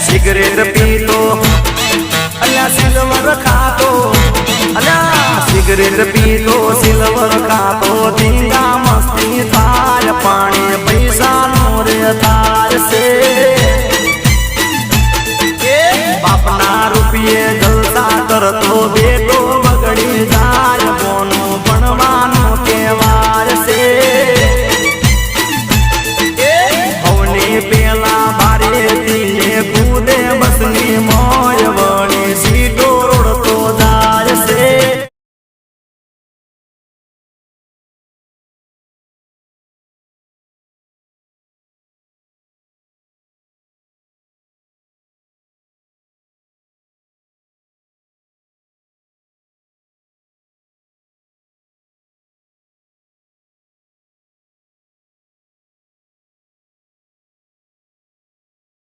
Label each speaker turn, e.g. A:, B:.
A: cigarette પીતો અલ્યા silver ખાતો અલ્યા સિગરેટ પીતો સિલ્વર ખાતો ધીંગા મસ્તી થાય પાણી પૈસા નો રે થાય છે